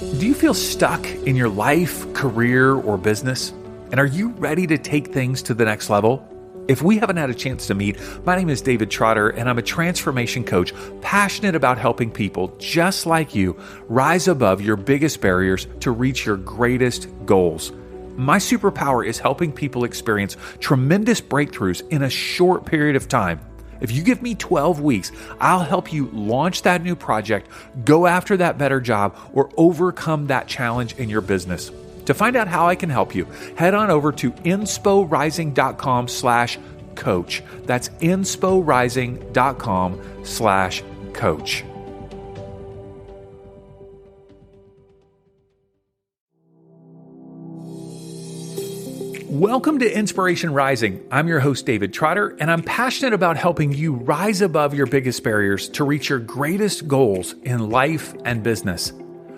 Do you feel stuck in your life, career, or business? And are you ready to take things to the next level? If we haven't had a chance to meet, my name is David Trotter, and I'm a transformation coach passionate about helping people just like you rise above your biggest barriers to reach your greatest goals. My superpower is helping people experience tremendous breakthroughs in a short period of time. If you give me 12 weeks, I'll help you launch that new project, go after that better job, or overcome that challenge in your business. To find out how I can help you, head on over to insporising.com/coach. That's insporising.com/coach. Welcome to Inspiration Rising. I'm your host, David Trotter, and I'm passionate about helping you rise above your biggest barriers to reach your greatest goals in life and business.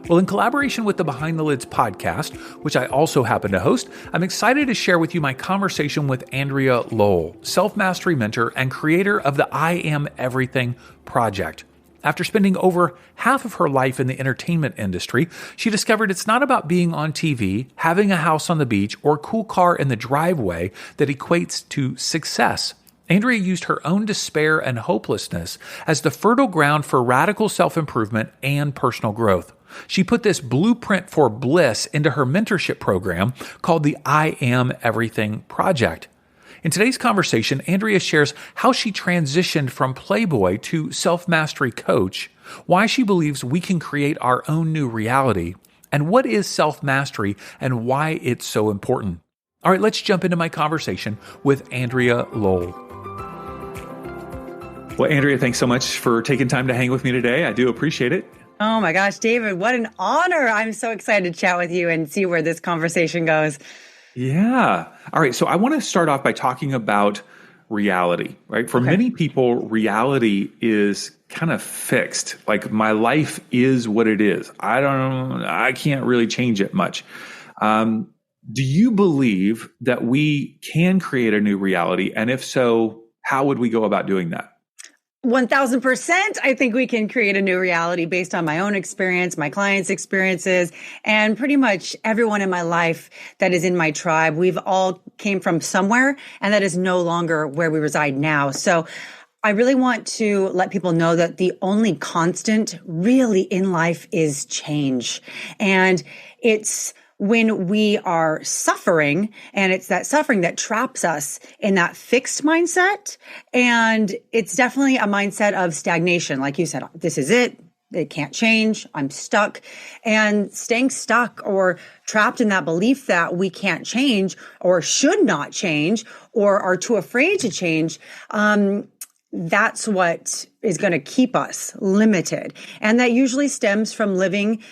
Well, in collaboration with the Behind the Lids podcast, which I also happen to host, I'm excited to share with you my conversation with Andrea Lowell, self-mastery mentor and creator of the I Am Everything project. After spending over half of her life in the entertainment industry, she discovered it's not about being on TV, having a house on the beach, or a cool car in the driveway that equates to success. Andrea used her own despair and hopelessness as the fertile ground for radical self-improvement and personal growth. She put this blueprint for bliss into her mentorship program called the I Am Everything Project. In today's conversation, Andrea shares how she transitioned from Playboy to self-mastery coach, why she believes we can create our own new reality, and what is self-mastery and why it's so important. All right, let's jump into my conversation with Andrea Lowell. Well, Andrea, thanks so much for taking time to hang with me today. I do appreciate it. Oh my gosh, David, what an honor. I'm so excited to chat with you and see where this conversation goes. Yeah. All right. So I want to start off by talking about reality, right? For many people, reality is kind of fixed. Like my life is what it is. I can't really change it much. Do you believe that we can create a new reality? And if so, how would we go about doing that? 1000%. I think we can create a new reality based on my own experience, my clients' experiences, and pretty much everyone in my life that is in my tribe. We've all came from somewhere, and that is no longer where we reside now. So I really want to let people know that the only constant really in life is change. And it's when we are suffering, and it's that suffering that traps us in that fixed mindset. And it's definitely a mindset of stagnation. Like you said, this is it. It can't change. I'm stuck. And staying stuck or trapped in that belief that we can't change or should not change or are too afraid to change, that's what is going to keep us limited. And that usually stems from living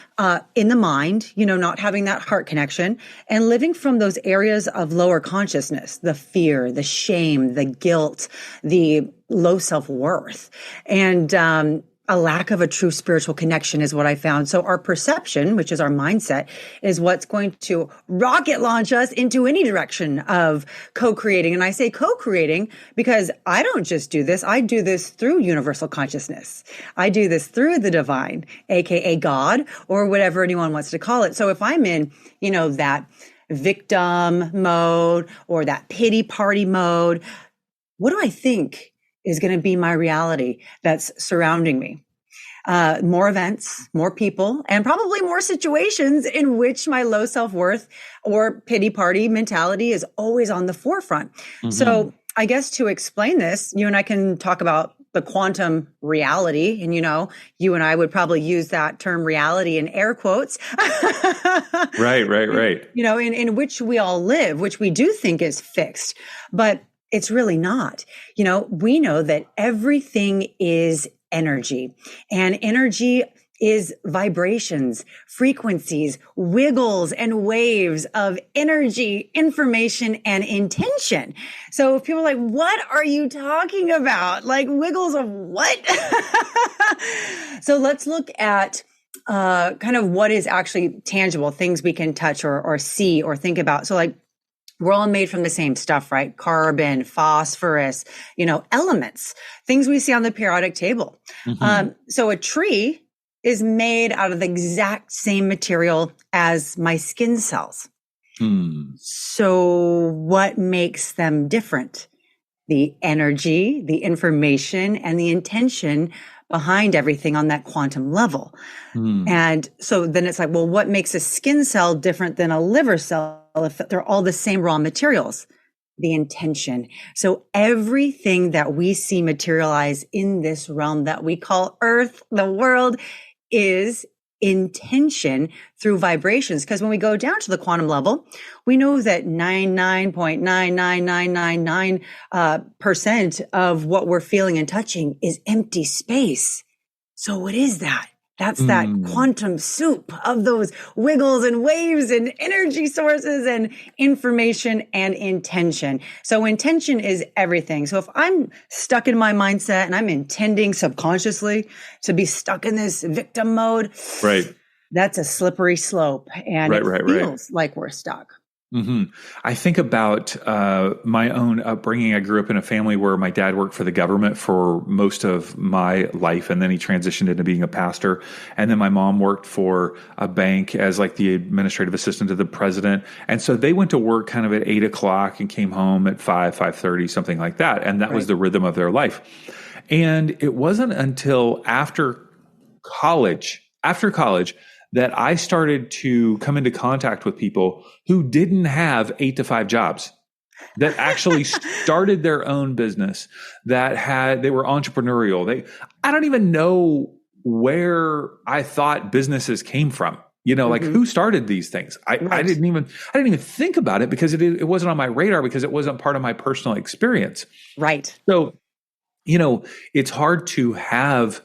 in the mind, not having that heart connection, and living from those areas of lower consciousness, the fear, the shame, the guilt, the low self-worth. And a lack of a true spiritual connection is what I found. So our perception, which is our mindset, is what's going to rocket launch us into any direction of co-creating. And I say co-creating because I don't just do this. I do this through universal consciousness. I do this through the divine, aka God, or whatever anyone wants to call it. So if I'm in, that victim mode or that pity party mode, what do I think is going to be my reality that's surrounding me? More events, more people, and probably more situations in which my low self-worth or pity party mentality is always on the forefront. Mm-hmm. So I guess to explain this, you and I can talk about the quantum reality. And, you and I would probably use that term reality in air quotes. Right. In which we all live, which we do think is fixed, but it's really not. We know that everything is energy, and energy is vibrations, frequencies, wiggles, and waves of energy, information, and intention. So if people are like, what are you talking about? Like wiggles of what? So let's look at kind of what is actually tangible, things we can touch or see or think about. So like, we're all made from the same stuff, right? Carbon, phosphorus, elements, things we see on the periodic table. Mm-hmm. So a tree is made out of the exact same material as my skin cells. So what makes them different? The energy, the information, and the intention behind everything on that quantum level. And so then it's like, well, what makes a skin cell different than a liver cell if they're all the same raw materials? The intention. So everything that we see materialize in this realm that we call Earth, the world, is intention through vibrations. Because when we go down to the quantum level, we know that 99.99999% of what we're feeling and touching is empty space. So what is that? That's that quantum soup of those wiggles and waves and energy sources and information and intention. So intention is everything. So if I'm stuck in my mindset and I'm intending subconsciously to be stuck in this victim mode, right, that's a slippery slope, and it feels like we're stuck. I think about my own upbringing. I grew up in a family where my dad worked for the government for most of my life, and then he transitioned into being a pastor. And then my mom worked for a bank as like the administrative assistant to the president. And so they went to work kind of at 8 o'clock and came home at 5:30, something like that. And that was the rhythm of their life. And it wasn't until after college, that I started to come into contact with people who didn't have 8 to 5 jobs, that actually started their own business, they were entrepreneurial. I don't even know where I thought businesses came from. Like who started these things? I didn't even think about it because it wasn't on my radar, because it wasn't part of my personal experience. Right. So, it's hard to have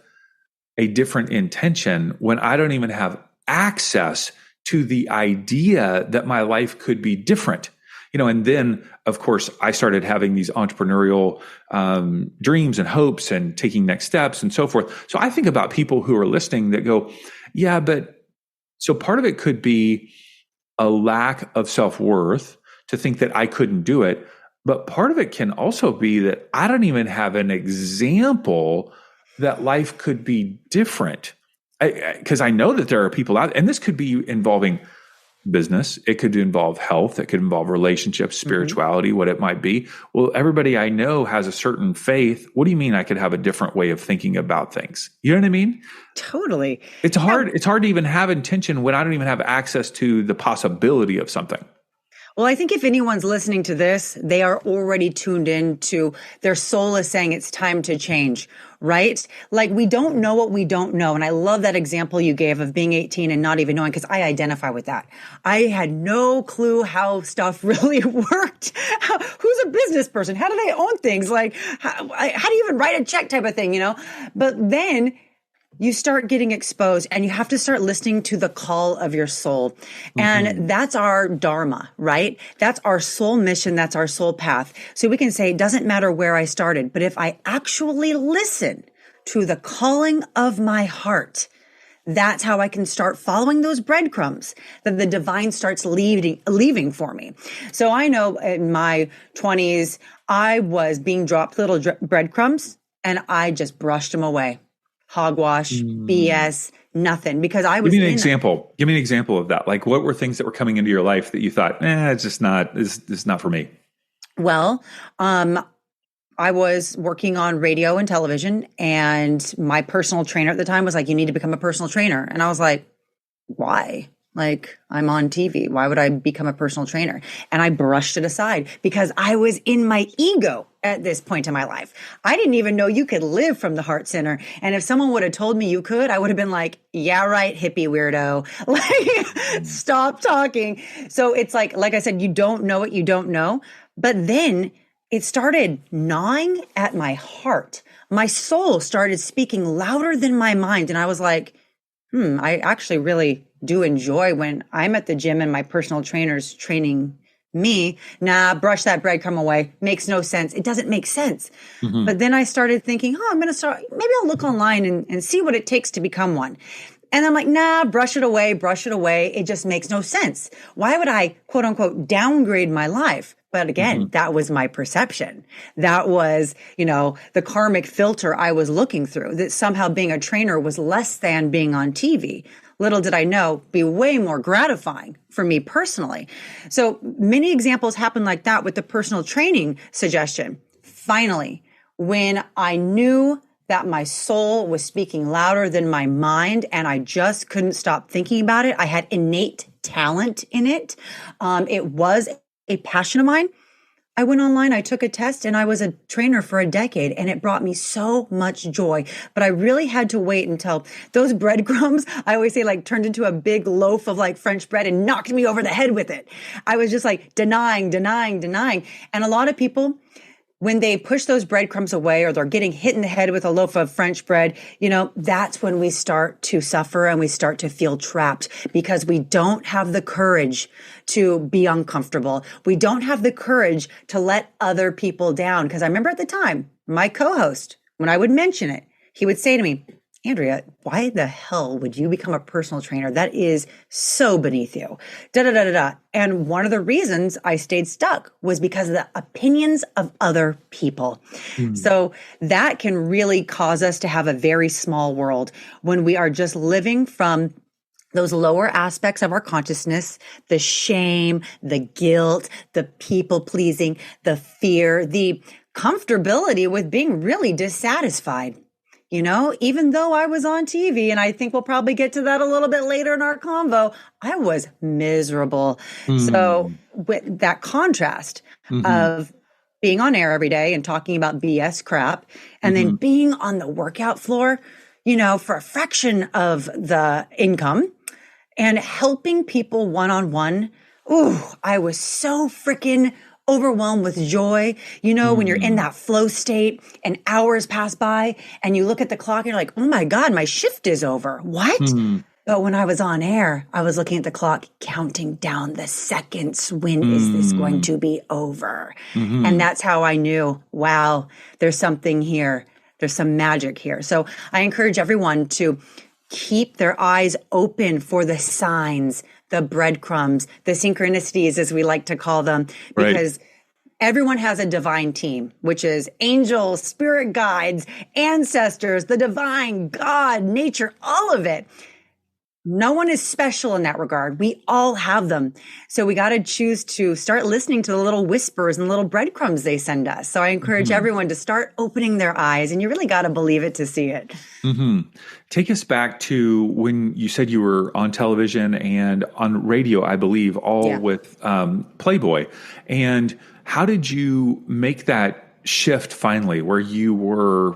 a different intention when I don't even have access to the idea that my life could be different. And then of course I started having these entrepreneurial dreams and hopes and taking next steps and so forth. So I think about people who are listening that go, yeah, but so part of it could be a lack of self-worth to think that I couldn't do it. But part of it can also be that I don't even have an example that life could be different. Because I know that there are people out, and this could be involving business, it could involve health, it could involve relationships, spirituality, what it might be. Well, everybody I know has a certain faith. What do you mean I could have a different way of thinking about things? You know what I mean? Totally. It's hard. It's hard to even have intention when I don't even have access to the possibility of something. Well, I think if anyone's listening to this, they are already tuned in to their soul is saying it's time to change, right? Like we don't know what we don't know. And I love that example you gave of being 18 and not even knowing, because I identify with that. I had no clue how stuff really worked. Who's a business person? How do they own things? Like, how do you even write a check type of thing, But then you start getting exposed and you have to start listening to the call of your soul. And that's our dharma, right? That's our soul mission. That's our soul path. So we can say, it doesn't matter where I started, but if I actually listen to the calling of my heart, that's how I can start following those breadcrumbs that the divine starts leaving for me. So I know in my 20s, I was being dropped little breadcrumbs and I just brushed them away. Hogwash, BS, nothing, because I was. Give me an example of that. Like, what were things that were coming into your life that you thought, it's just not, it's not for me? Well, I was working on radio and television, and my personal trainer at the time was like, you need to become a personal trainer. And I was like, why? Like, I'm on TV. Why would I become a personal trainer? And I brushed it aside because I was in my ego at this point in my life. I didn't even know you could live from the heart center. And if someone would have told me you could, I would have been like, yeah, right, hippie weirdo. Like, stop talking. So it's like I said, you don't know what you don't know. But then it started gnawing at my heart. My soul started speaking louder than my mind. And I was like, I actually really do enjoy when I'm at the gym and my personal trainer's training me. Nah, brush that breadcrumb away. Makes no sense. It doesn't make sense. But then I started thinking, I'm going to start, maybe I'll look online and see what it takes to become one. And I'm like, nah, brush it away, brush it away. It just makes no sense. Why would I, quote unquote, downgrade my life? But again, that was my perception. That was, the karmic filter I was looking through, that somehow being a trainer was less than being on TV. Little did I know, be way more gratifying for me personally. So many examples happen like that with the personal training suggestion. Finally, when I knew that my soul was speaking louder than my mind and I just couldn't stop thinking about it, I had innate talent in it. It was a passion of mine. I went online, I took a test, and I was a trainer for a decade, and it brought me so much joy. But I really had to wait until those breadcrumbs, I always say, like, turned into a big loaf of like French bread and knocked me over the head with it. I was just like denying. And a lot of people, when they push those breadcrumbs away or they're getting hit in the head with a loaf of French bread, that's when we start to suffer and we start to feel trapped because we don't have the courage to be uncomfortable. We don't have the courage to let other people down. Because I remember at the time, my co-host, when I would mention it, he would say to me, Andrea, why the hell would you become a personal trainer? That is so beneath you. And one of the reasons I stayed stuck was because of the opinions of other people. So that can really cause us to have a very small world when we are just living from those lower aspects of our consciousness, the shame, the guilt, the people pleasing, the fear, the comfortability with being really dissatisfied. Even though I was on TV, and I think we'll probably get to that a little bit later in our convo, I was miserable. So with that contrast of being on air every day and talking about BS crap, and then being on the workout floor, for a fraction of the income and helping people one-on-one. I was so freaking overwhelmed with joy. When you're in that flow state and hours pass by and you look at the clock and you're like, oh my God, my shift is over. What? But when I was on air, I was looking at the clock, counting down the seconds. When is this going to be over? And that's how I knew, wow, there's something here. There's some magic here. So I encourage everyone to keep their eyes open for the signs, the breadcrumbs, the synchronicities, as we like to call them, because everyone has a divine team, which is angels, spirit guides, ancestors, the divine, God, nature, all of it. No one is special in that regard. We all have them. So we got to choose to start listening to the little whispers and little breadcrumbs they send us. So I encourage everyone to start opening their eyes, and you really got to believe it to see it. Take us back to when you said you were on television and on radio, I believe, all with Playboy. And how did you make that shift finally where you were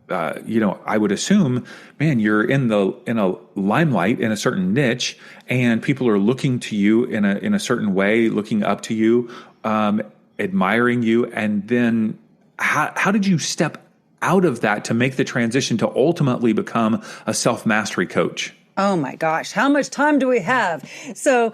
I would assume, man, you're in a limelight in a certain niche, and people are looking to you in a certain way, looking up to you, admiring you, and then how did you step out of that to make the transition to ultimately become a self-mastery coach? Oh my gosh, how much time do we have? So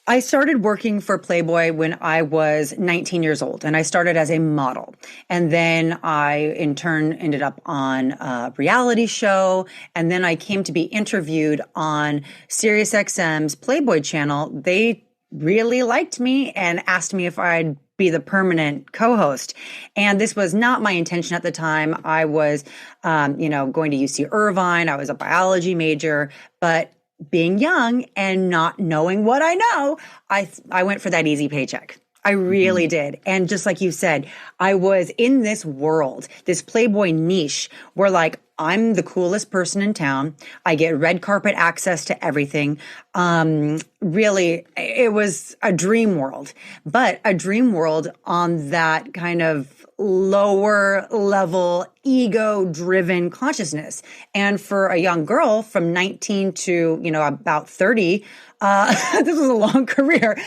I started working for Playboy when I was 19 years old, and I started as a model. And then I, in turn, ended up on a reality show. And then I came to be interviewed on SiriusXM's Playboy channel. They really liked me and asked me if I'd be the permanent co-host. And this was not my intention at the time. I was, going to UC Irvine. I was a biology major, but being young and not knowing what I know, I went for that easy paycheck. I really did. And just like you said, I was in this world, this Playboy niche where like, I'm the coolest person in town. I get red carpet access to everything. Really, it was a dream world, but a dream world on that kind of lower level, ego driven consciousness. And for a young girl from 19 to, about 30, this was a long career.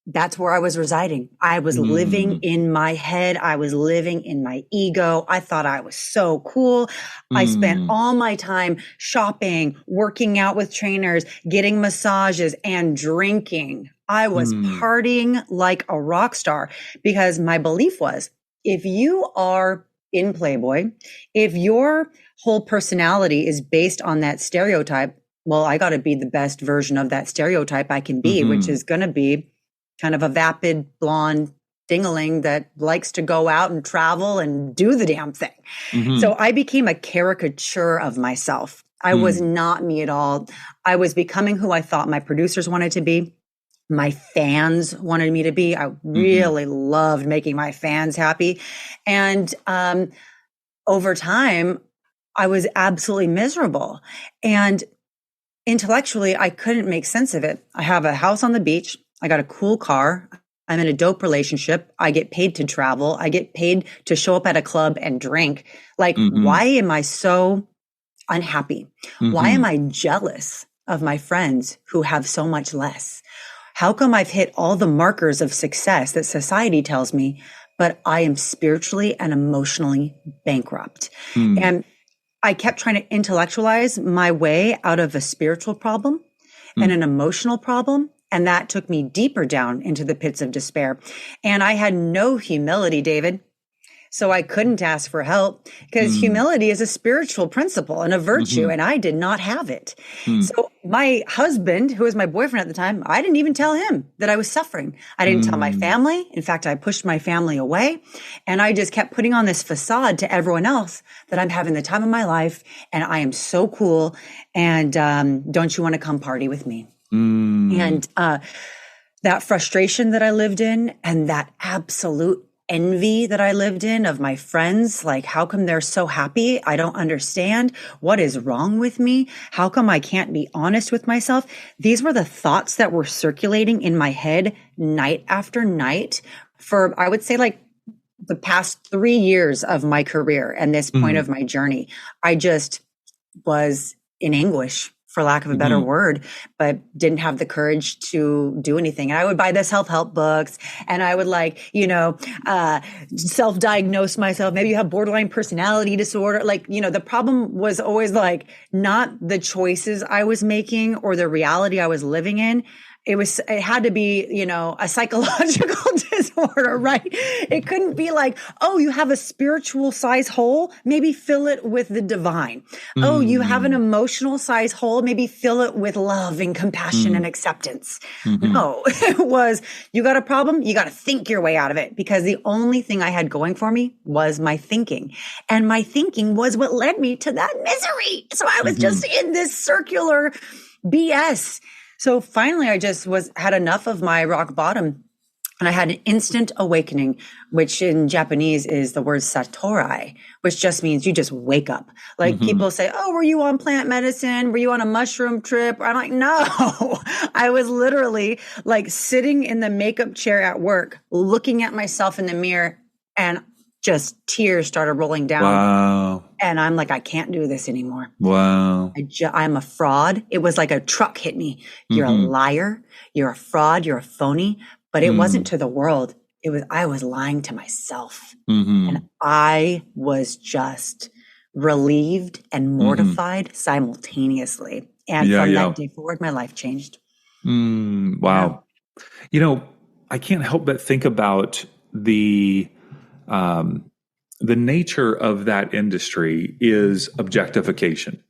That's where I was residing. I was living in my head. I was living in my ego. I thought I was so cool. I spent all my time shopping, working out with trainers, getting massages, and drinking. I was partying like a rock star because my belief was, if you are in Playboy, if your whole personality is based on that stereotype, well, I got to be the best version of that stereotype I can be, which is going to be kind of a vapid blonde dingaling that likes to go out and travel and do the damn thing. So I became a caricature of myself. I was not me at all. I was becoming who I thought my producers wanted to be. My fans wanted me to be. I really loved making my fans happy. And over time, I was absolutely miserable. And intellectually, I couldn't make sense of it. I have a house on the beach. I got a cool car. I'm in a dope relationship. I get paid to travel. I get paid to show up at a club and drink. Like, why am I so unhappy? Why am I jealous of my friends who have so much less? How come I've hit all the markers of success that society tells me, but I am spiritually and emotionally bankrupt? And I kept trying to intellectualize my way out of a spiritual problem and an emotional problem. And that took me deeper down into the pits of despair. And I had no humility, David. So I couldn't ask for help because humility is a spiritual principle and a virtue, and I did not have it. So my husband, who was my boyfriend at the time, I didn't even tell him that I was suffering. I didn't tell my family. In fact, I pushed my family away, and I just kept putting on this facade to everyone else that I'm having the time of my life and I am so cool. And don't you want to come party with me? And that frustration that I lived in and that absolute envy that I lived in of my friends, like, how come they're so happy? I don't understand. What is wrong with me? How come I can't be honest with myself? These were the thoughts that were circulating in my head night after night for, I would say, like the past 3 years of my career and this point of my journey. I just was in anguish, for lack of a better word, but didn't have the courage to do anything. And I would buy the self-help books and I would self-diagnose myself. Maybe you have borderline personality disorder. The problem was always not the choices I was making or the reality I was living in. It had to be, a psychological disorder, right? It couldn't be like, oh, you have a spiritual size hole, maybe fill it with the divine. Oh, you have an emotional size hole, maybe fill it with love and compassion and acceptance. No, it was, you got a problem, you got to think your way out of it, because the only thing I had going for me was my thinking. And my thinking was what led me to that misery. So I was just in this circular BS. So finally, I just had enough of my rock bottom, and I had an instant awakening, which in Japanese is the word satori, which just means you just wake up. Like people say, oh, were you on plant medicine? Were you on a mushroom trip? I'm like, no, I was literally like sitting in the makeup chair at work, looking at myself in the mirror, and just tears started rolling down. Wow. And I'm like, I can't do this anymore. Wow. I'm a fraud. It was like a truck hit me. You're a liar. You're a fraud. You're a phony. But it wasn't to the world. I was lying to myself. And I was just relieved and mortified simultaneously. And from that day forward, my life changed. Wow. I can't help but think about the nature of that industry is objectification.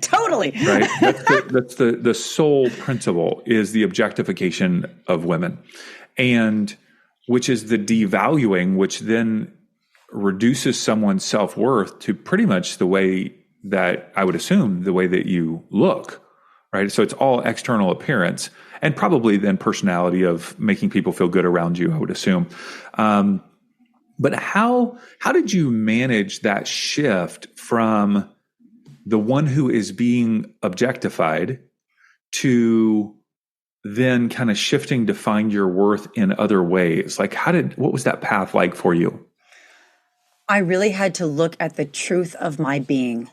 Totally. Right. That's the sole principle is the objectification of women, and which is the devaluing, which then reduces someone's self-worth to pretty much the way that I would assume the way that you look. Right. So it's all external appearance and probably then personality of making people feel good around you, I would assume. But how did you manage that shift from the one who is being objectified to then kind of shifting to find your worth in other ways? Like what was that path like for you? I really had to look at the truth of my being.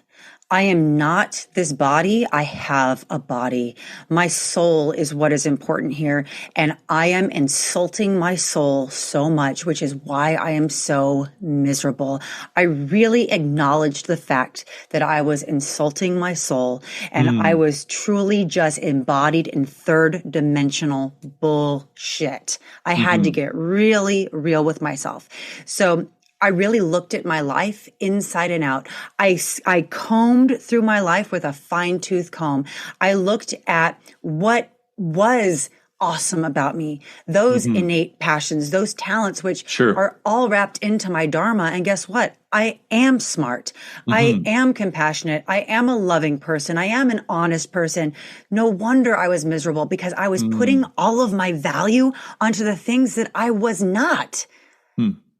I am not this body. I have a body. My soul is what is important here. And I am insulting my soul so much, which is why I am so miserable. I really acknowledged the fact that I was insulting my soul and I was truly just embodied in third dimensional bullshit. I had to get really real with myself. So I really looked at my life inside and out. I combed through my life with a fine-tooth comb. I looked at what was awesome about me, those innate passions, those talents, which are all wrapped into my dharma. And guess what? I am smart. I am compassionate. I am a loving person. I am an honest person. No wonder I was miserable, because I was putting all of my value onto the things that I was not.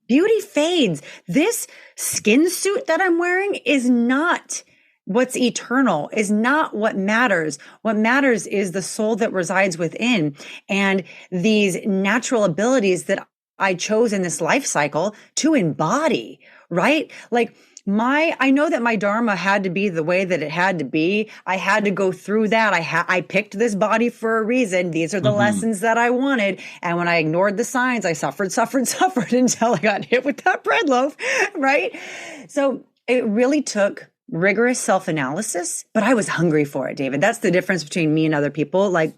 Beauty fades. This skin suit that I'm wearing is not what's eternal, is not what matters. What matters is the soul that resides within, and these natural abilities that I chose in this life cycle to embody, right? Like I know that my dharma had to be the way that it had to be. I had to go through that. I picked this body for a reason. These are the lessons that I wanted. And when I ignored the signs, I suffered until I got hit with that bread loaf, right? So it really took rigorous self-analysis, but I was hungry for it, David. That's the difference between me and other people. Like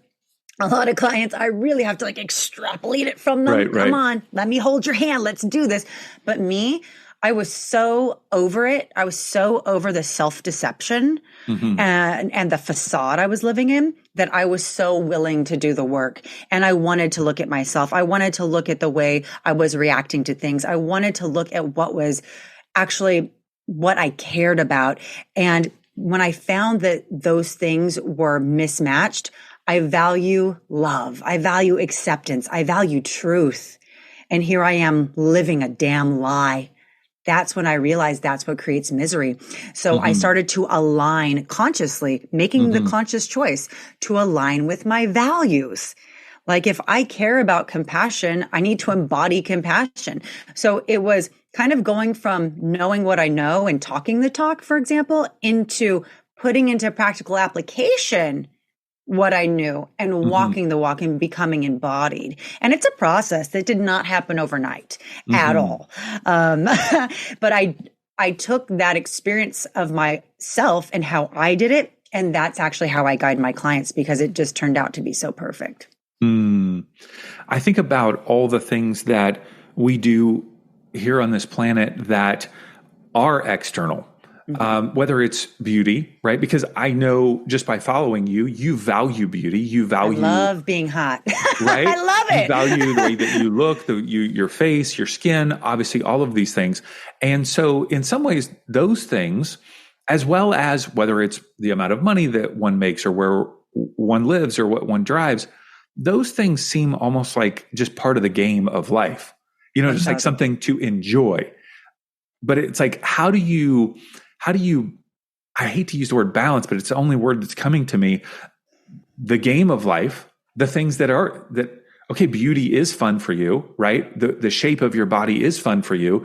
a lot of clients, I really have to extrapolate it from them. Right. Come on, let me hold your hand. Let's do this. But me, I was so over it. I was so over the self-deception and the facade I was living in, that I was so willing to do the work. And I wanted to look at myself. I wanted to look at the way I was reacting to things. I wanted to look at what was actually what I cared about. And when I found that those things were mismatched, I value love. I value acceptance. I value truth. And here I am living a damn lie. That's when I realized that's what creates misery. So I started to align consciously, making the conscious choice to align with my values. Like if I care about compassion, I need to embody compassion. So it was kind of going from knowing what I know and talking the talk, for example, into putting into practical application what I knew and walking the walk and becoming embodied. And it's a process that did not happen overnight at all. But I took that experience of myself and how I did it. And that's actually how I guide my clients, because it just turned out to be so perfect. I think about all the things that we do here on this planet that are external, whether it's beauty, right? Because I know just by following you, you value beauty. You value. I love being hot. Right? I love it. You value the way that you look, your face, your skin, obviously all of these things. And so in some ways, those things, as well as whether it's the amount of money that one makes or where one lives or what one drives, those things seem almost like just part of the game of life, just like something to enjoy. But it's like, how do you, I hate to use the word balance, but it's the only word that's coming to me. The game of life, the things okay, beauty is fun for you, right? The shape of your body is fun for you.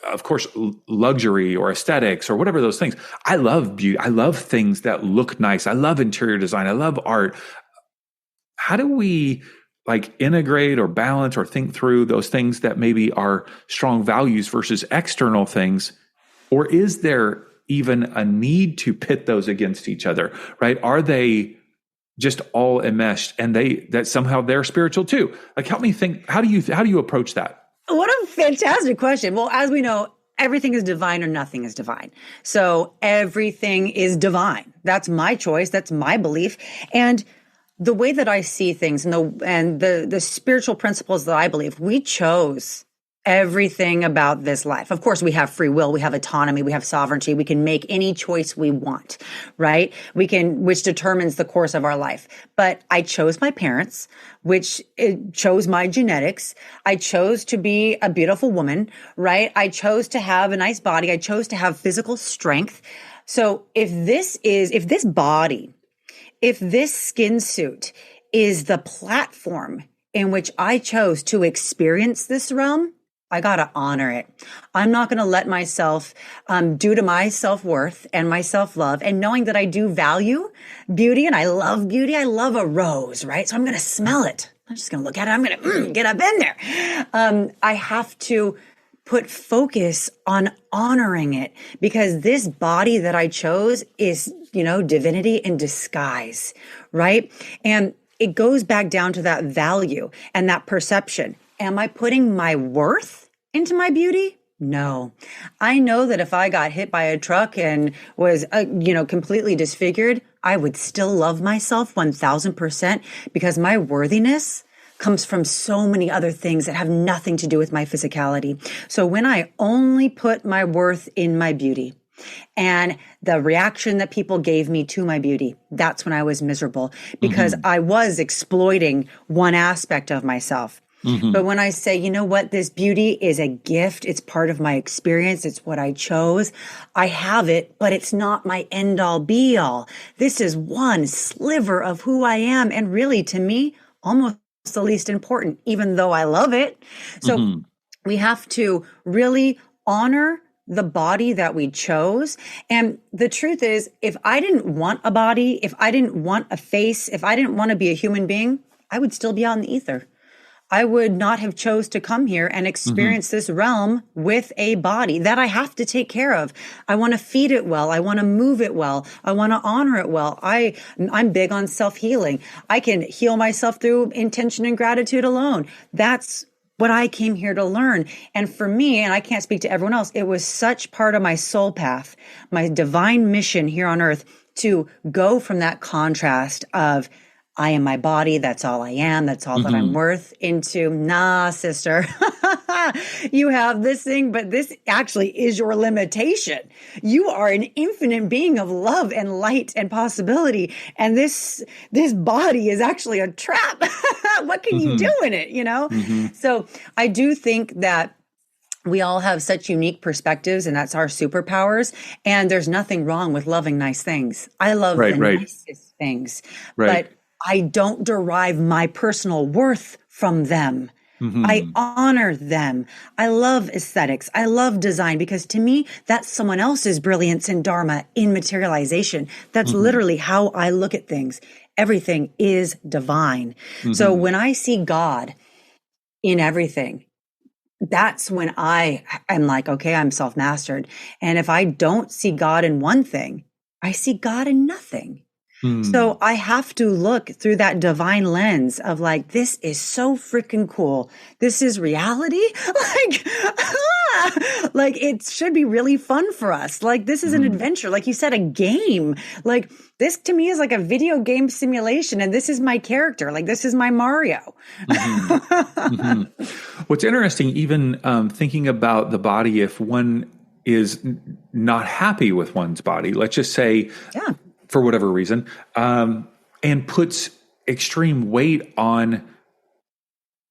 Of course, luxury or aesthetics or whatever those things. I love beauty. I love things that look nice. I love interior design. I love art. How do we integrate or balance or think through those things that maybe are strong values versus external things? Or is there even a need to pit those against each other, right? Are they just all enmeshed and that somehow they're spiritual too? Help me think, how do you approach that? What a fantastic question. Well, as we know, everything is divine or nothing is divine. So everything is divine. That's my choice. That's my belief. And the way that I see things and the spiritual principles that I believe, we chose everything about this life. Of course, we have free will, we have autonomy, we have sovereignty. We can make any choice we want, right? Which determines the course of our life. But I chose my parents, which chose my genetics. I chose to be a beautiful woman, right? I chose to have a nice body. I chose to have physical strength. So if this body, if this skin suit is the platform in which I chose to experience this realm, I got to honor it. I'm not going to let myself, due to my self-worth and my self-love and knowing that I do value beauty and I love beauty. I love a rose, right? So I'm going to smell it. I'm just going to look at it. I'm going to get up in there. I have to put focus on honoring it because this body that I chose is, divinity in disguise, right? And it goes back down to that value and that perception. Am I putting my worth into my beauty? No. I know that if I got hit by a truck and was, completely disfigured, I would still love myself 1000% because my worthiness comes from so many other things that have nothing to do with my physicality. So when I only put my worth in my beauty and the reaction that people gave me to my beauty, that's when I was miserable because I was exploiting one aspect of myself. But when I say, you know what, this beauty is a gift. It's part of my experience. It's what I chose. I have it, but it's not my end all be all. This is one sliver of who I am. And really, to me, almost the least important, even though I love it. So we have to really honor the body that we chose. And the truth is, if I didn't want a body, if I didn't want a face, if I didn't want to be a human being, I would still be out in the ether. I would not have chose to come here and experience this realm with a body that I have to take care of. I want to feed it well. I want to move it well. I want to honor it well. I'm big on self-healing. I can heal myself through intention and gratitude alone. That's what I came here to learn. And for me, and I can't speak to everyone else, it was such part of my soul path, my divine mission here on earth to go from that contrast of I am my body. That's all I am. That's all that I'm worth into, nah, sister, you have this thing, but this actually is your limitation. You are an infinite being of love and light and possibility. And this body is actually a trap. What can you do in it? So I do think that we all have such unique perspectives and that's our superpowers. And there's nothing wrong with loving nice things. I love the nicest things, but I don't derive my personal worth from them. I honor them. I love aesthetics. I love design because to me, that's someone else's brilliance and dharma in materialization. That's literally how I look at things. Everything is divine. So when I see God in everything, that's when I am like, okay, I'm self-mastered. And if I don't see God in one thing, I see God in nothing. So I have to look through that divine lens of like, this is so freaking cool. This is reality. Like it should be really fun for us. Like this is an adventure. Like you said, a game. Like this to me is like a video game simulation. And this is my character. Like this is my Mario. What's interesting, even thinking about the body, if one is not happy with one's body, let's just say, for whatever reason, and puts extreme weight on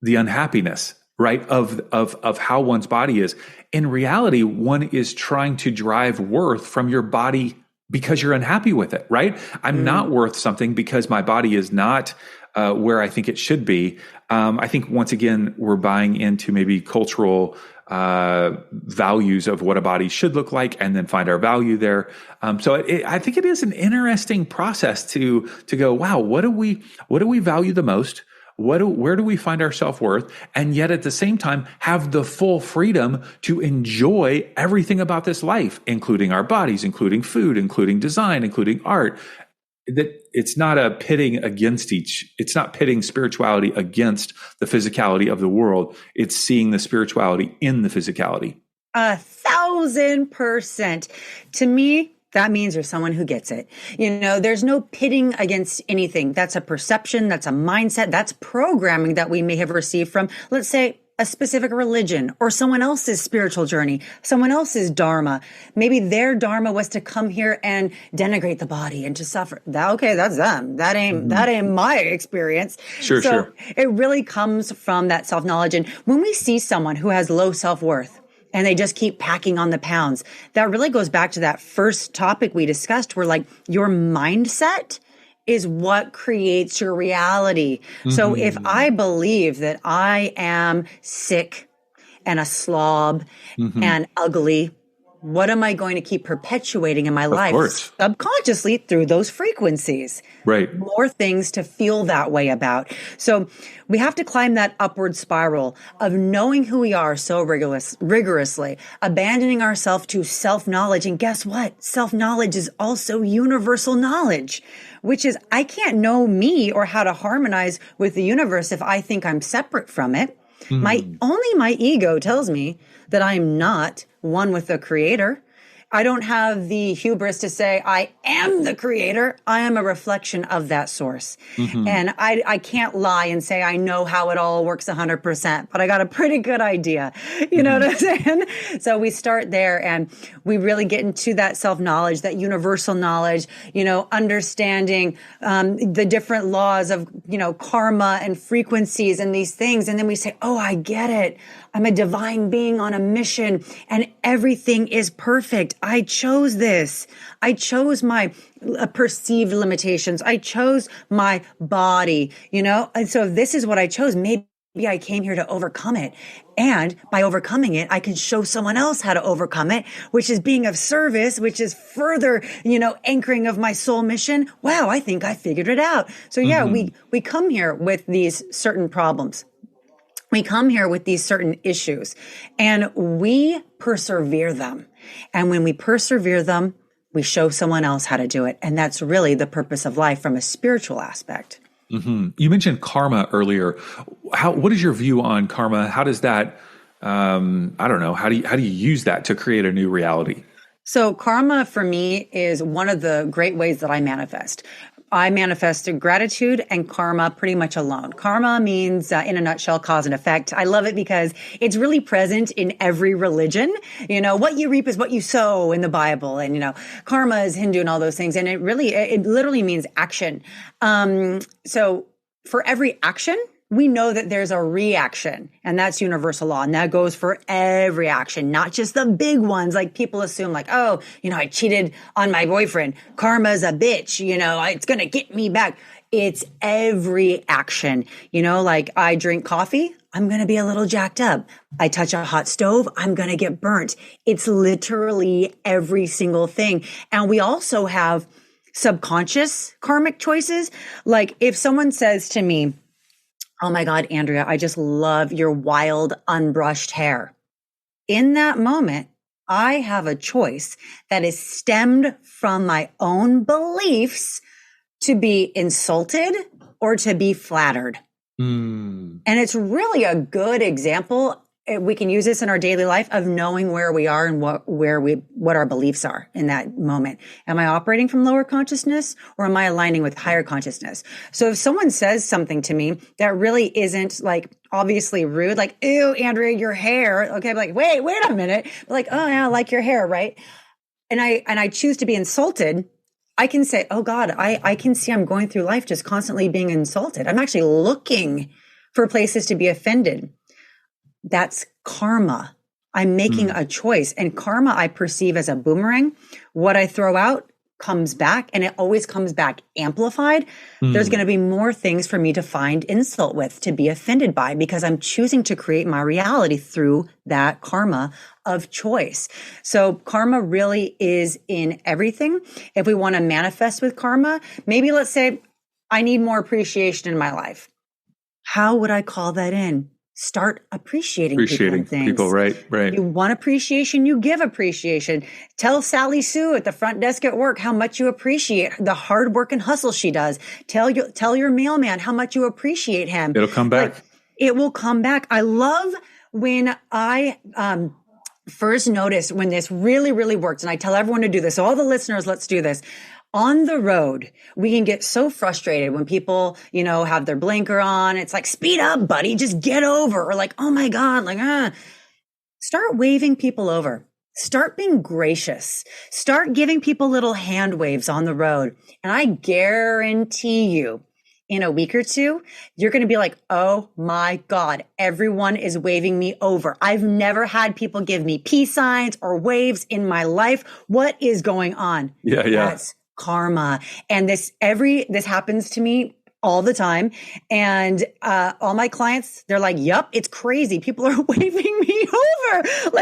the unhappiness, right, of how one's body is. In reality, one is trying to drive worth from your body because you're unhappy with it, right? I'm not worth something because my body is not where I think it should be. I think once again, we're buying into maybe cultural values of what a body should look like and then find our value there. So I think it is an interesting process to go, wow, what do we value the most? Where do we find our self-worth? And yet at the same time, have the full freedom to enjoy everything about this life, including our bodies, including food, including design, including art. That it's not it's not pitting spirituality against the physicality of the world. It's seeing the spirituality in the physicality. 1,000%. To me, that means you're someone who gets it. There's no pitting against anything. That's a perception. That's a mindset. That's programming that we may have received from, let's say, a specific religion or someone else's spiritual journey, someone else's dharma. Maybe their dharma was to come here and denigrate the body and to suffer. Okay, that's them. That ain't my experience. Sure. It really comes from that self-knowledge. And when we see someone who has low self-worth and they just keep packing on the pounds, that really goes back to that first topic we discussed where like your mindset is what creates your reality. So if I believe that I am sick and a slob and ugly, what am I going to keep perpetuating in my life subconsciously through those frequencies? Right. More things to feel that way about. So we have to climb that upward spiral of knowing who we are so rigorously, abandoning ourselves to self-knowledge. And guess what? Self-knowledge is also universal knowledge, which is I can't know me or how to harmonize with the universe if I think I'm separate from it. Only my ego tells me that I'm not one with the creator. I don't have the hubris to say I am the creator. I am a reflection of that source. And I can't lie and say I know how it all works 100%, but I got a pretty good idea. You know what I'm saying? So we start there and we really get into that self-knowledge, that universal knowledge, understanding the different laws of, karma and frequencies and these things. And then we say, oh, I get it. I'm a divine being on a mission and everything is perfect. I chose this. I chose my perceived limitations. I chose my body, and so if this is what I chose, maybe I came here to overcome it. And by overcoming it, I can show someone else how to overcome it, which is being of service, which is further, anchoring of my soul mission. Wow, I think I figured it out. So yeah, we come here with these certain problems. We come here with these certain issues and we persevere them. And when we persevere them, we show someone else how to do it. And that's really the purpose of life from a spiritual aspect. You mentioned karma earlier. What is your view on karma? How does that, I don't know, how do you use that to create a new reality? So karma for me is one of the great ways that I manifest. I manifested gratitude and karma pretty much alone. Karma means, in a nutshell, cause and effect. I love it because it's really present in every religion. What you reap is what you sow in the Bible. And, karma is Hindu and all those things. And it literally means action. So for every action, we know that there's a reaction, and that's universal law. And that goes for every action, not just the big ones. Like people assume like, oh, I cheated on my boyfriend. Karma's a bitch, it's going to get me back. It's every action, like I drink coffee, I'm going to be a little jacked up. I touch a hot stove, I'm going to get burnt. It's literally every single thing. And we also have subconscious karmic choices. Like if someone says to me, oh my God, Andrea, I just love your wild, unbrushed hair. In that moment, I have a choice that is stemmed from my own beliefs to be insulted or to be flattered. And it's really a good example. We can use this in our daily life of knowing where we are and what our beliefs are in that moment. Am I operating from lower consciousness or am I aligning with higher consciousness? So if someone says something to me that really isn't like obviously rude, like, ew, Andrea, your hair. Okay. I'm like, wait a minute. But like, oh yeah, I like your hair. Right. And I choose to be insulted. I can say, oh God, I can see I'm going through life just constantly being insulted. I'm actually looking for places to be offended. That's karma. I'm making a choice, and karma I perceive as a boomerang. What I throw out comes back, and it always comes back amplified. There's going to be more things for me to find insult with, to be offended by, because I'm choosing to create my reality through that karma of choice. So karma really is in everything. If we want to manifest with karma, maybe let's say I need more appreciation in my life. How would I call that in? Start appreciating people and things. Right. You want appreciation, you give appreciation. Tell Sally Sue at the front desk at work how much you appreciate the hard work and hustle she does. Tell your mailman how much you appreciate him. It'll come back. It will come back. I love when I first noticed when this really, really worked, and I tell everyone to do this. So all the listeners, let's do this. On the road, we can get so frustrated when people, have their blinker on. It's like, speed up, buddy, just get over. Or like, oh my God, start waving people over. Start being gracious. Start giving people little hand waves on the road. And I guarantee you, in a week or two, you're going to be like, oh my God, everyone is waving me over. I've never had people give me peace signs or waves in my life. What is going on? Yeah. That's karma. And this happens to me all the time. And all my clients, they're like, yup, it's crazy. People are waving me over. It's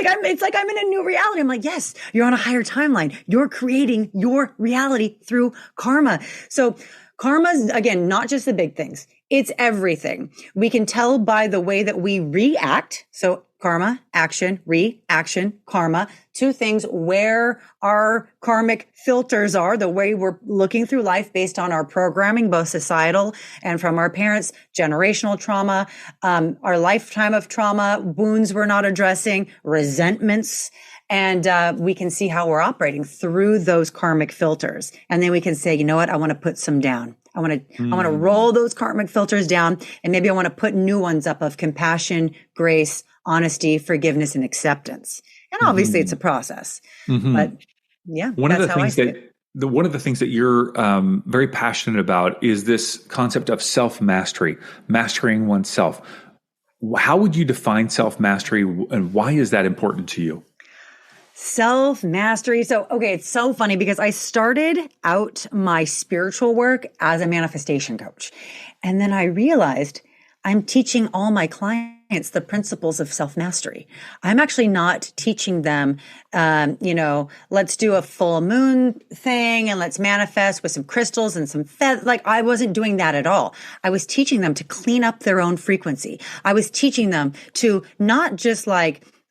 like I'm in a new reality. I'm like, yes, you're on a higher timeline. You're creating your reality through karma. So Karma's, again, not just the big things. It's everything. We can tell by the way that we react. So karma, action, reaction, karma, two things where our karmic filters are, the way we're looking through life based on our programming, both societal and from our parents, generational trauma, our lifetime of trauma, wounds we're not addressing, resentments. And we can see how we're operating through those karmic filters. And then we can say, you know what? I want to put some down. I want to roll those karmic filters down. And maybe I want to put new ones up of compassion, grace, honesty, forgiveness, and acceptance. And obviously it's a process, but yeah, one of the things that you're very passionate about is this concept of self-mastery, mastering oneself. How would you define self-mastery, and why is that important to you? Self-mastery. So, okay, it's so funny because I started out my spiritual work as a manifestation coach. And then I realized I'm teaching all my clients the principles of self-mastery. I'm actually not teaching them, let's do a full moon thing and let's manifest with some crystals and some like I wasn't doing that at all. I was teaching them to clean up their own frequency. I was teaching them to not just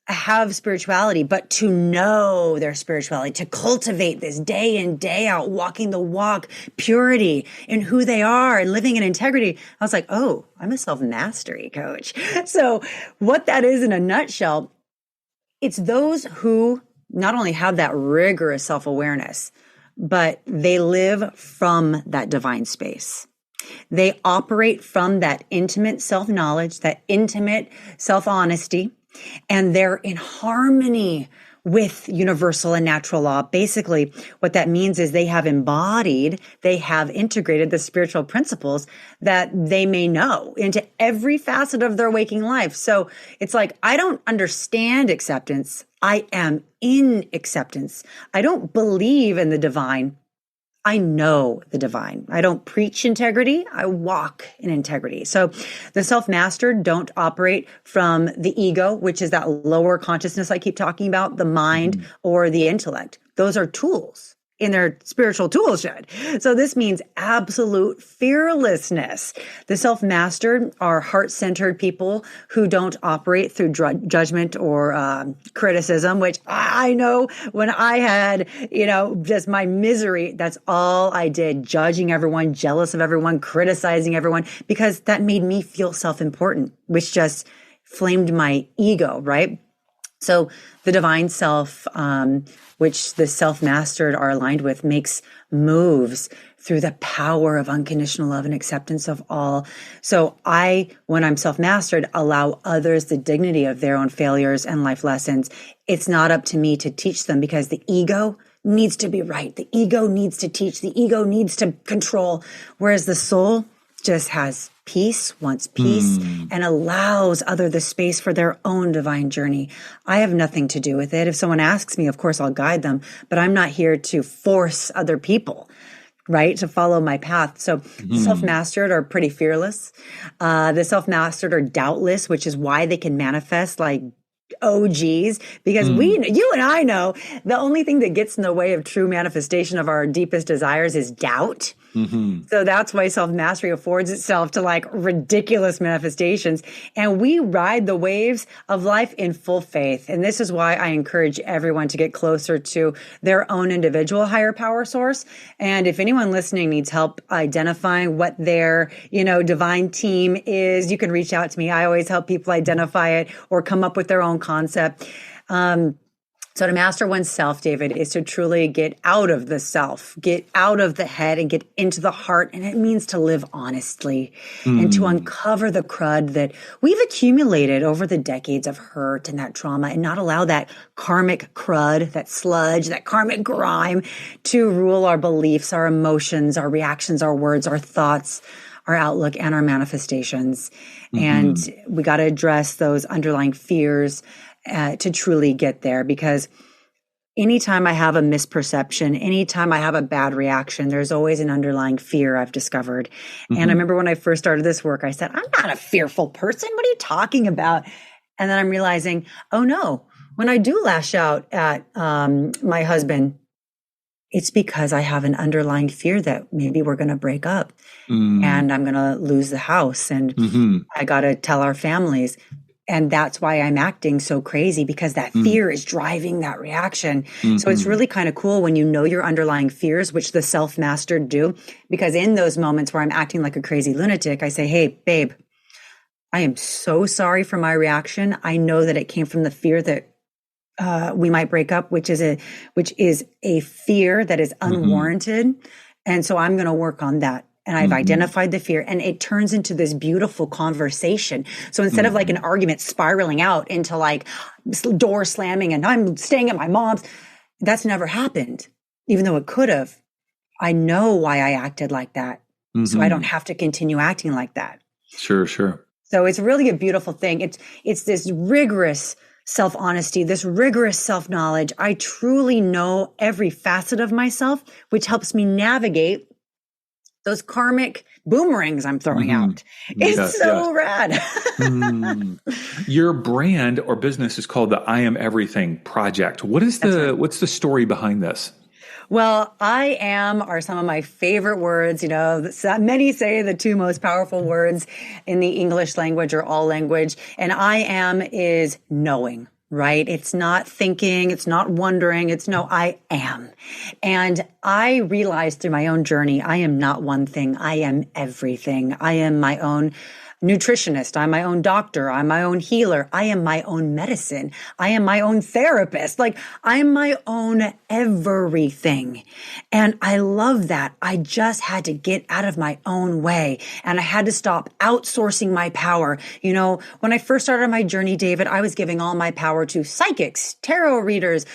have spirituality, but to know their spirituality, to cultivate this day in, day out, walking the walk, purity in who they are and living in integrity. I was like, oh, I'm a self-mastery coach. So what that is in a nutshell, it's those who not only have that rigorous self-awareness, but they live from that divine space. They operate from that intimate self-knowledge, that intimate self-honesty, and they're in harmony with universal and natural law. Basically, what that means is they have integrated the spiritual principles that they may know into every facet of their waking life. So it's like, I don't understand acceptance. I am in acceptance. I don't believe in the divine. I know the divine. I don't preach integrity. I walk in integrity. So the self-mastered don't operate from the ego, which is that lower consciousness I keep talking about, the mind or the intellect. Those are tools in their spiritual tool shed. So this means absolute fearlessness. The self-mastered are heart-centered people who don't operate through judgment or criticism, which I know when I had, just my misery, that's all I did, judging everyone, jealous of everyone, criticizing everyone, because that made me feel self-important, which just flamed my ego, right? So the divine self, which the self-mastered are aligned with, makes moves through the power of unconditional love and acceptance of all. So when I'm self-mastered, allow others the dignity of their own failures and life lessons. It's not up to me to teach them because the ego needs to be right. The ego needs to teach. The ego needs to control. Whereas the soul just has peace, wants peace, and allows other the space for their own divine journey. I have nothing to do with it. If someone asks me, of course, I'll guide them, but I'm not here to force other people, right, to follow my path. So self-mastered are pretty fearless. The self-mastered are doubtless, which is why they can manifest like OGs, because you and I know the only thing that gets in the way of true manifestation of our deepest desires is doubt. So that's why self-mastery affords itself to like ridiculous manifestations. And we ride the waves of life in full faith. And this is why I encourage everyone to get closer to their own individual higher power source. And if anyone listening needs help identifying what their, divine team is, you can reach out to me. I always help people identify it or come up with their own concept. So to master oneself, David, is to truly get out of the self, get out of the head and get into the heart. And it means to live honestly and to uncover the crud that we've accumulated over the decades of hurt and that trauma, and not allow that karmic crud, that sludge, that karmic grime to rule our beliefs, our emotions, our reactions, our words, our thoughts, our outlook, and our manifestations. And we got to address those underlying fears to truly get there, because anytime I have a misperception, anytime I have a bad reaction, there's always an underlying fear I've discovered. And I remember when I first started this work, I said, I'm not a fearful person. What are you talking about? And then I'm realizing, oh no, when I do lash out at my husband, It's because I have an underlying fear that maybe we're going to break up and I'm going to lose the house and I got to tell our families. And that's why I'm acting so crazy, because that fear is driving that reaction. So it's really kind of cool when you know your underlying fears, which the self-mastered do, because in those moments where I'm acting like a crazy lunatic, I say, hey, babe, I am so sorry for my reaction. I know that it came from the fear that we might break up, which is a fear that is unwarranted. And so I'm going to work on that. And I've identified the fear, and it turns into this beautiful conversation. So instead of like an argument spiraling out into like door slamming and I'm staying at my mom's, that's never happened, even though it could have. I know why I acted like that. So I don't have to continue acting like that. Sure. So it's really a beautiful thing. It's this rigorous self-honesty, this rigorous self-knowledge. I truly know every facet of myself, which helps me navigate those karmic boomerangs I'm throwing out. It's rad. Your brand or business is called the I Am Everything Project. What's the story behind this? Well, I am are some of my favorite words. You know, many say the two most powerful words in the English language or all language. And I am is knowing. Right? It's not thinking, it's not wondering, it's no, I am. And I realized through my own journey, I am not one thing. I am everything. I am my own nutritionist. I'm my own doctor. I'm my own healer. I am my own medicine. I am my own therapist. Like, I'm my own everything. And I love that. I just had to get out of my own way, and I had to stop outsourcing my power. You know, when I first started my journey, David, I was giving all my power to psychics, tarot readers,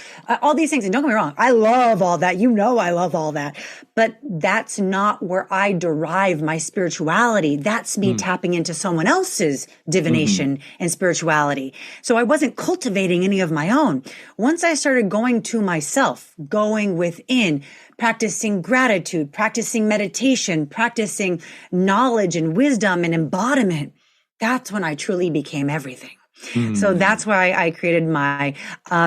all these things. And don't get me wrong, I love all that. You know, I love all that. But that's not where I derive my spirituality. That's me tapping into someone else's divination and spirituality. So I wasn't cultivating any of my own. Once I started going to myself, going within, practicing gratitude, practicing meditation, practicing knowledge and wisdom and embodiment, that's when I truly became everything. So that's why I created my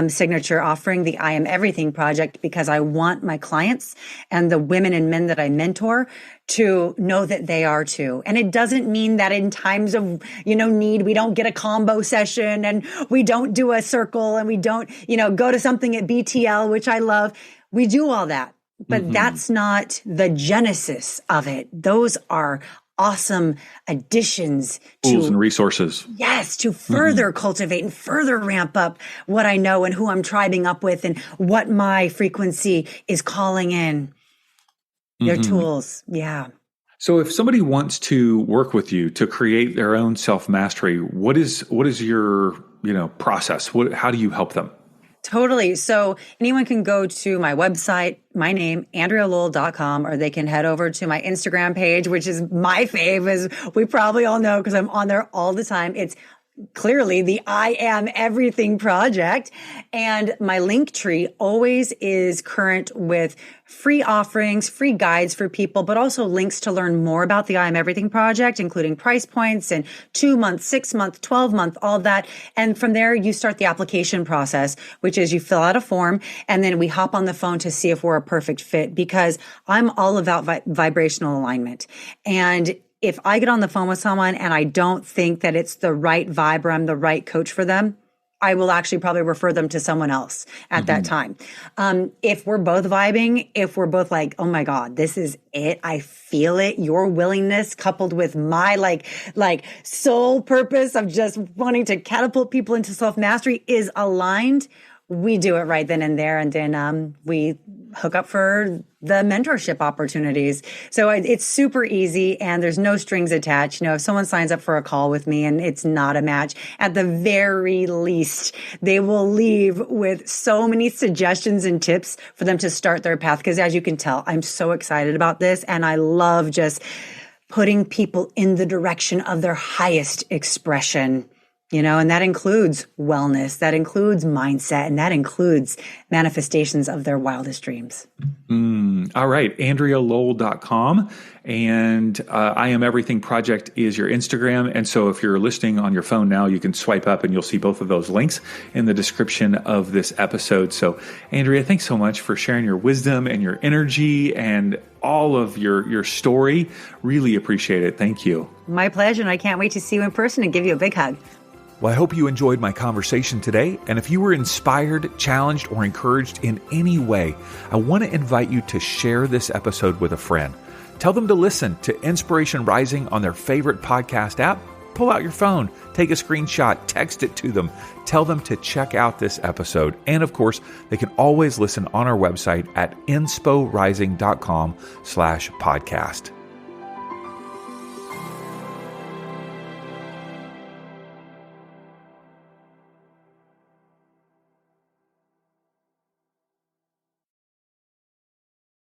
signature offering, the I Am Everything Project, because I want my clients and the women and men that I mentor to know that they are too. And it doesn't mean that in times of, need, we don't get a combo session and we don't do a circle and we don't, go to something at BTL, which I love. We do all that, but that's not the genesis of it. Those are awesome additions tools and resources. Yes, to further cultivate and further ramp up what I know and who I'm tribing up with and what my frequency is calling in. They're tools. Yeah. So if somebody wants to work with you to create their own self-mastery, what is your, process? How do you help them? Totally. So anyone can go to my website, my name, AndreaLowell.com, or they can head over to my Instagram page, which is my fave, as we probably all know, because I'm on there all the time. It's clearly the I Am Everything Project. And my link tree always is current with free offerings, free guides for people, but also links to learn more about the I Am Everything Project, including price points and 2-month, 6-month, 12-month, all that. And from there, you start the application process, which is you fill out a form and then we hop on the phone to see if we're a perfect fit, because I'm all about vibrational alignment. And if I get on the phone with someone and I don't think that it's the right vibe or I'm the right coach for them, I will actually probably refer them to someone else at that time. If we're both vibing, if we're both like, oh my God, this is it, I feel it, your willingness coupled with my like soul purpose of just wanting to catapult people into self-mastery is aligned, we do it right then and there. And then we hook up for the mentorship opportunities. So it's super easy and there's no strings attached. If someone signs up for a call with me and it's not a match, at the very least, they will leave with so many suggestions and tips for them to start their path. Because as you can tell, I'm so excited about this and I love just putting people in the direction of their highest expression. And that includes wellness, that includes mindset, and that includes manifestations of their wildest dreams. All right, AndreaLowell.com. And I Am Everything Project is your Instagram. And so if you're listening on your phone now, you can swipe up and you'll see both of those links in the description of this episode. So Andrea, thanks so much for sharing your wisdom and your energy and all of your story. Really appreciate it. Thank you. My pleasure. And I can't wait to see you in person and give you a big hug. Well, I hope you enjoyed my conversation today. And if you were inspired, challenged, or encouraged in any way, I want to invite you to share this episode with a friend. Tell them to listen to Inspiration Rising on their favorite podcast app. Pull out your phone, take a screenshot, text it to them. Tell them to check out this episode. And of course, they can always listen on our website at insporising.com/podcast.